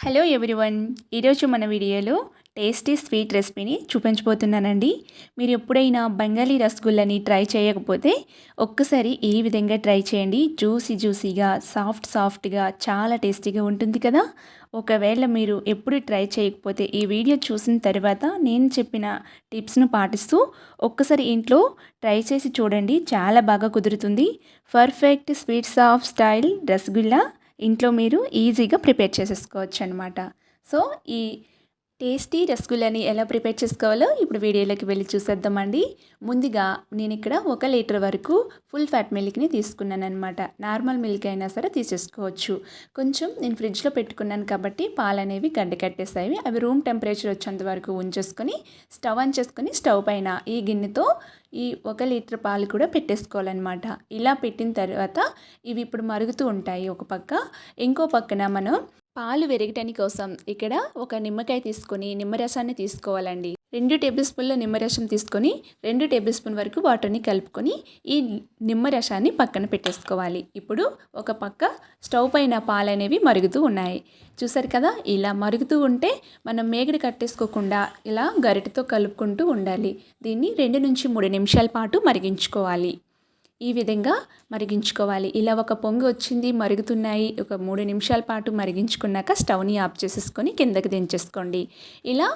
Hello everyone. ఈరోజు మన వీడియోలో టేస్టీ స్వీట్ రెసిపీని చూపించబోతున్నానండి. మీరు ఎప్పుడైనా బెంగాలీ రసగుల్లని ట్రై చేయకపోతే ఒక్కసారి ఈ విధంగా ట్రై చేయండి. జ్యూసీగా సాఫ్ట్గా చాలా టేస్టీగా ఉంటుంది కదా. ఒకవేళ మీరు ఎప్పుడు ట్రై చేయకపోతే ఈ వీడియో చూసిన తర్వాత నేను చెప్పిన టిప్స్ను పాటిస్తూ ఒక్కసారి ఇంట్లో ట్రై చేసి చూడండి. చాలా బాగా కుదురుతుంది. Perfect sweets of style rasgulla ఇంట్లో మీరు ఈజీగా ప్రిపేర్ చేసేసుకోవచ్చు అనమాట. సో ఈ టేస్టీ రసగుల్లాని ఎలా ప్రిపేర్ చేసుకోవాలో ఇప్పుడు వీడియోలోకి వెళ్ళి చూసేద్దామండి. ముందుగా నేను ఇక్కడ 1 లీటర్ వరకు ఫుల్ ఫ్యాట్ మిల్క్ని తీసుకున్నాను అనమాట. నార్మల్ మిల్క్ అయినా సరే తీసేసుకోవచ్చు. కొంచెం నేను ఫ్రిడ్జ్లో పెట్టుకున్నాను కాబట్టి పాలు అనేవి గడ్డ కట్టేసాయి. అవి రూమ్ టెంపరేచర్ వచ్చేంత వరకు ఉంచేసుకొని స్టవ్ ఆన్ చేసుకొని స్టవ్ పైన ఈ గిన్నెతో ఈ 1 లీటర్ పాలు కూడా పెట్టేసుకోవాలన్నమాట. ఇలా పెట్టిన తర్వాత ఇవి ఇప్పుడు మరుగుతూ ఉంటాయి ఒక పక్క. ఇంకో పక్కన మనం పాలు విరగటాని కోసం ఇక్కడ ఒక నిమ్మకాయ తీసుకొని నిమ్మరసాన్ని తీసుకోవాలండి. 2 టేబుల్ స్పూన్ల నిమ్మరసం తీసుకొని 2 టేబుల్ స్పూన్ వరకు వాటర్ని కలుపుకొని ఈ నిమ్మరసాన్ని పక్కన పెట్టేసుకోవాలి. ఇప్పుడు ఒక పక్క స్టవ్ పైన పాలు అనేవి మరుగుతూ ఉన్నాయి. చూసారు కదా, ఇలా మరుగుతూ ఉంటే మనం మేగడి కట్టేసుకోకుండా ఇలా గరిటెతో కలుపుకుంటూ ఉండాలి. దీన్ని 2 నుంచి 3 నిమిషాల పాటు మరిగించుకోవాలి. ఈ విధంగా మరిగించుకోవాలి. ఇలా ఒక పొంగు వచ్చింది, మరుగుతున్నాయి. ఒక 3 నిమిషాల పాటు మరిగించుకున్నాక స్టవ్ని ఆఫ్ చేసేసుకొని కిందకి దించేసుకోండి. ఇలా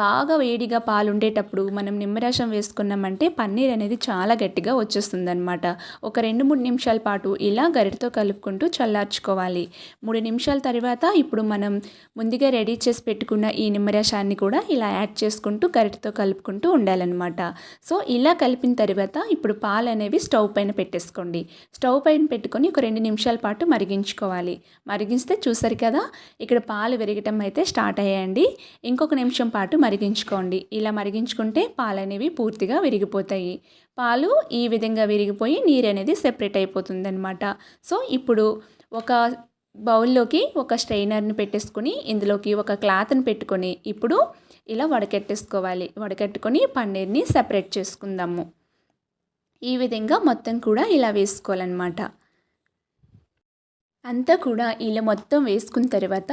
బాగా వేడిగా పాలు ఉండేటప్పుడు మనం నిమ్మరసం వేసుకున్నామంటే పన్నీర్ అనేది చాలా గట్టిగా వచ్చేస్తుంది అనమాట. ఒక 2-3 నిమిషాల పాటు ఇలా గరిటెతో కలుపుకుంటూ చల్లార్చుకోవాలి. 3 నిమిషాల తర్వాత ఇప్పుడు మనం ముందుగా రెడీ చేసి పెట్టుకున్న ఈ నిమ్మరసాన్ని కూడా ఇలా యాడ్ చేసుకుంటూ గరిటెతో కలుపుకుంటూ ఉండాలన్నమాట. సో ఇలా కలిపిన తర్వాత ఇప్పుడు పాలు అనేవి స్టవ్ పైన పెట్టేసుకోండి. స్టవ్ పైన పెట్టుకొని ఒక 2 నిమిషాల పాటు మరిగించుకోవాలి. మరిగిస్తే చూసారు కదా, ఇక్కడ పాలు విరగటం అయితే స్టార్ట్ అయ్యాయండి. ఇంకొక నిమిషం పాటు మరిగించుకోండి. ఇలా మరిగించుకుంటే పాలు అనేవి పూర్తిగా విరిగిపోతాయి. పాలు ఈ విధంగా విరిగిపోయి నీరు అనేది సెపరేట్ అయిపోతుంది అనమాట. సో ఇప్పుడు ఒక బౌల్లోకి ఒక స్ట్రైనర్ని పెట్టేసుకొని ఇందులోకి ఒక క్లాత్ని పెట్టుకొని ఇప్పుడు ఇలా వడకెట్టేసుకోవాలి. వడకట్టుకొని పన్నీర్ని సెపరేట్ చేసుకుందాము. ఈ విధంగా మొత్తం కూడా ఇలా వేసుకోవాలన్నమాట. అంతా కూడా ఇలా మొత్తం వేసుకున్న తర్వాత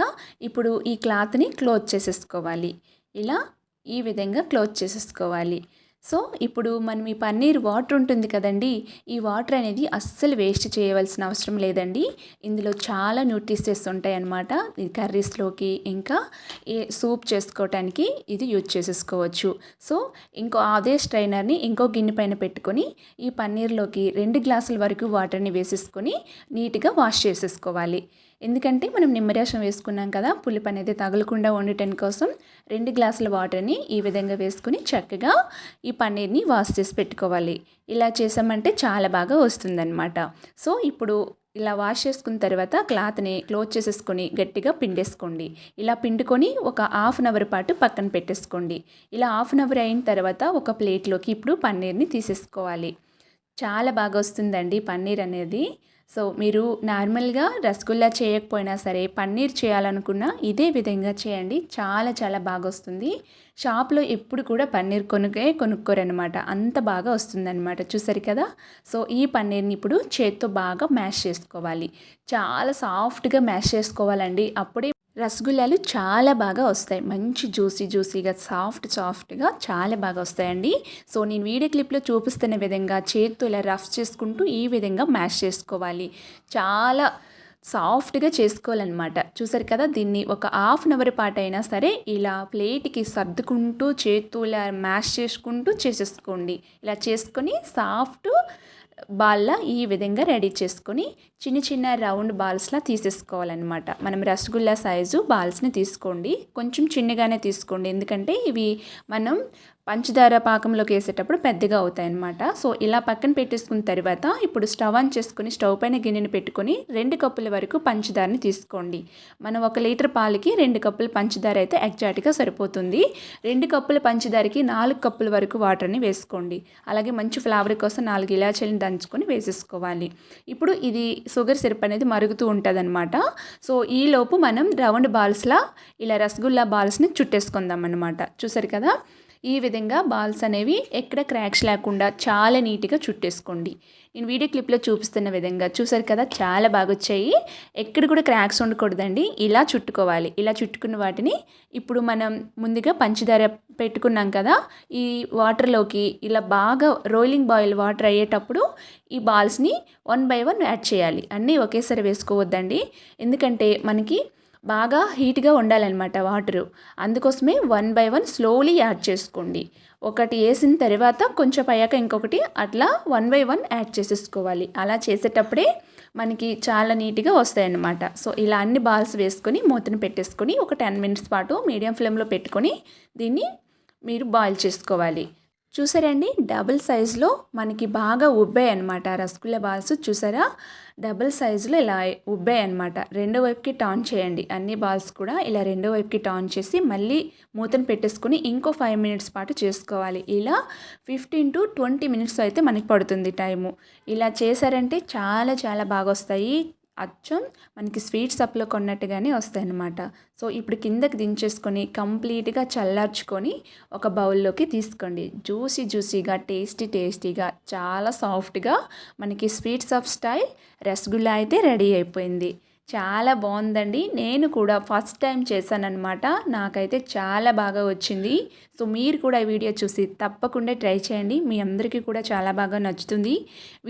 ఇప్పుడు ఈ క్లాత్ని క్లోజ్ చేసేసుకోవాలి. ఇలా ఈ విధంగా క్లోజ్ చేసేసుకోవాలి. సో ఇప్పుడు మనం ఈ పన్నీర్ వాటర్ ఉంటుంది కదండి, ఈ వాటర్ అనేది అస్సలు వేస్ట్ చేయవలసిన అవసరం లేదండి. ఇందులో చాలా న్యూట్రిషన్స్ ఉంటాయి అన్నమాట. ఇది కర్రీస్లోకి ఇంకా సూప్ చేసుకోవటానికి ఇది యూజ్ చేసేసుకోవచ్చు. సో ఇంకో అదే స్ట్రైనర్ని ఇంకో గిన్నె పైన పెట్టుకొని ఈ పన్నీర్లోకి 2 గ్లాసుల వరకు వాటర్ని వేసేసుకొని నీట్గా వాష్ చేసేసుకోవాలి. ఎందుకంటే మనం నిమ్మరసం వేసుకున్నాం కదా, పులుపు అనేది తగలకుండా ఉండటం కోసం 2 గ్లాసుల వాటర్ని ఈ విధంగా వేసుకుని చక్కగా ఈ పన్నీర్ని వాష్ చేసి పెట్టుకోవాలి. ఇలా చేసామంటే చాలా బాగా వస్తుందన్నమాట. సో ఇప్పుడు ఇలా వాష్ చేసుకున్న తర్వాత క్లాత్ని క్లోజ్ చేసేసుకొని గట్టిగా పిండేసుకోండి. ఇలా పిండుకొని ఒక హాఫ్ అన్ అవర్ పాటు పక్కన పెట్టేసుకోండి. ఇలా హాఫ్ అన్ అవర్ అయిన తర్వాత ఒక ప్లేట్లోకి ఇప్పుడు పన్నీర్ని తీసేసుకోవాలి. చాలా బాగా వస్తుందండి పన్నీర్ అనేది. సో మీరు నార్మల్గా రసగుల్లా చేయకపోయినా సరే పన్నీర్ చేయాలనుకున్నా ఇదే విధంగా చేయండి. చాలా బాగా వస్తుంది. షాప్లో ఎప్పుడు కూడా పన్నీర్ కొనుక్కోరనమాట. అంత బాగా వస్తుందన్నమాట. చూసారు కదా. సో ఈ పన్నీర్ని ఇప్పుడు చేత్తో బాగా మ్యాష్ చేసుకోవాలి. చాలా సాఫ్ట్గా మ్యాష్ చేసుకోవాలండి. అప్పుడే రసగుల్లాలు చాలా బాగా వస్తాయి. మంచి జ్యూసీగా సాఫ్ట్గా చాలా బాగా వస్తాయండి. సో నేను వీడియో క్లిప్లో చూపిస్తున్న విధంగా చేత్తో ఇలా రఫ్ చేసుకుంటూ ఈ విధంగా మ్యాష్ చేసుకోవాలి. చాలా సాఫ్ట్గా చేసుకోవాలన్నమాట. చూసారు కదా, దీన్ని ఒక హాఫ్ అన్ అవర్ పాటు అయినా సరే ఇలా ప్లేట్కి సర్దుకుంటూ చేత్తో ఇలా మ్యాష్ చేసుకుంటూ చేసేసుకోండి. ఇలా చేసుకొని సాఫ్ట్ బాల్లా ఈ విధంగా రెడీ చేసుకొని చిన్న రౌండ్ బాల్స్లా తీసేసుకోవాలన్నమాట. మనం రసగుల్లా సైజు బాల్స్ని తీసుకోండి. కొంచెం చిన్నగానే తీసుకోండి, ఎందుకంటే ఇవి మనం పంచదార పాకంలోకి వేసేటప్పుడు పెద్దగా అవుతాయి అన్నమాట. సో ఇలా పక్కన పెట్టేసుకున్న తర్వాత ఇప్పుడు స్టవ్ ఆన్ చేసుకుని స్టవ్ పైన గిన్నెని పెట్టుకొని 2 కప్పుల వరకు పంచదారని తీసుకోండి. మనం 1 లీటర్ పాలకి 2 కప్పుల పంచదార అయితే ఎగ్జాక్ట్గా సరిపోతుంది. 2 కప్పుల పంచదారకి 4 కప్పుల వరకు వాటర్ని వేసుకోండి. అలాగే మంచి ఫ్లేవర్ కోసం 4 ఇలాచీలను దంచుకొని వేసేసుకోవాలి. ఇప్పుడు ఇది షుగర్ సిరప్ అనేది మరుగుతూ ఉంటుంది అనమాట. సో ఈలోపు మనం రౌండ్ బాల్స్లా ఇలా రసగుల్లా బాల్స్ని చుట్టేసుకుందాం అన్నమాట. చూసారు కదా, ఈ విధంగా బాల్స్ అనేవి ఎక్కడ క్రాక్స్ లేకుండా చాలా నీట్గా చుట్టేసుకోండి. నేను వీడియో క్లిప్లో చూపిస్తున్న విధంగా చూసారు కదా, చాలా బాగా వచ్చాయి. ఎక్కడ కూడా క్రాక్స్ ఉండకూడదండి. ఇలా చుట్టుకోవాలి. ఇలా చుట్టుకున్న వాటిని ఇప్పుడు మనం ముందుగా పంచదార పెట్టుకున్నాం కదా, ఈ వాటర్లోకి ఇలా బాగా రోలింగ్ బాయిల్ వాటర్ అయ్యేటప్పుడు ఈ బాల్స్ని 1 బై 1 యాడ్ చేయాలి. అన్నీ ఒకేసారి వేసుకోవద్దండి, ఎందుకంటే మనకి బాగా హీట్గా ఉండాలన్నమాట వాటరు. అందుకోసమే 1 బై 1 స్లోలీ యాడ్ చేసుకోండి. ఒకటి వేసిన తర్వాత కొంచెం అయ్యాక ఇంకొకటి అట్లా 1 బై 1 యాడ్ చేసేసుకోవాలి. అలా చేసేటప్పుడే మనకి చాలా నీట్గా వస్తాయన్నమాట. సో ఇలా అన్ని బాల్స్ వేసుకొని మూతను పెట్టేసుకొని ఒక 10 మినిట్స్ పాటు మీడియం ఫ్లేమ్లో పెట్టుకొని దీన్ని మీరు బాయిల్ చేసుకోవాలి. చూసారండి, డబుల్ సైజులో మనకి బాగా ఉబ్బాయి అనమాట రసగుల్లా బాల్స్. చూసారా, డబుల్ సైజులో ఇలా ఉబ్బాయి అనమాట. రెండో వైపుకి టర్న్ చేయండి. అన్ని బాల్స్ కూడా ఇలా రెండో వైపుకి టర్న్ చేసి మళ్ళీ మూతను పెట్టేసుకొని ఇంకో 5 మినిట్స్ పాటు చేసుకోవాలి. ఇలా 15 to 20 మినిట్స్ అయితే మనకి పడుతుంది టైము. ఇలా చేశారంటే చాలా చాలా బాగా వస్తాయి. అచ్చం మనకి స్వీట్ షాప్లో కొన్నట్టుగానే వస్తాయన్నమాట. సో ఇప్పుడు కిందకి దించేసుకొని కంప్లీట్గా చల్లార్చుకొని ఒక బౌల్లోకి తీసుకోండి. జ్యూసీగా టేస్టీగా చాలా సాఫ్ట్గా మనకి స్వీట్ షాప్ స్టైల్ రసగుల్లా అయితే రెడీ అయిపోయింది. చాలా బాగుందండి. నేను కూడా ఫస్ట్ టైం చేశానన్నమాట. నాకైతే చాలా బాగా వచ్చింది. సో మీరు కూడా ఈ వీడియో చూసి తప్పకుండా ట్రై చేయండి. మీ అందరికీ కూడా చాలా బాగా నచ్చుతుంది.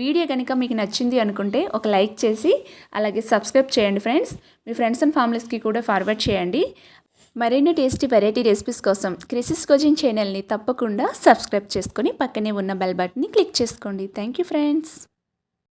వీడియో కనుక మీకు నచ్చింది అనుకుంటే ఒక లైక్ చేసి అలాగే సబ్స్క్రైబ్ చేయండి ఫ్రెండ్స్. మీ ఫ్రెండ్స్ అండ్ ఫ్యామిలీస్కి కూడా ఫార్వర్డ్ చేయండి. మరిన్ని టేస్టీ వెరైటీ రెసిపీస్ కోసం క్రిసిస్ కుజిన్ ఛానల్ని తప్పకుండా సబ్స్క్రైబ్ చేసుకొని పక్కనే ఉన్న బెల్ బటన్ని క్లిక్ చేసుకోండి. Thank you friends.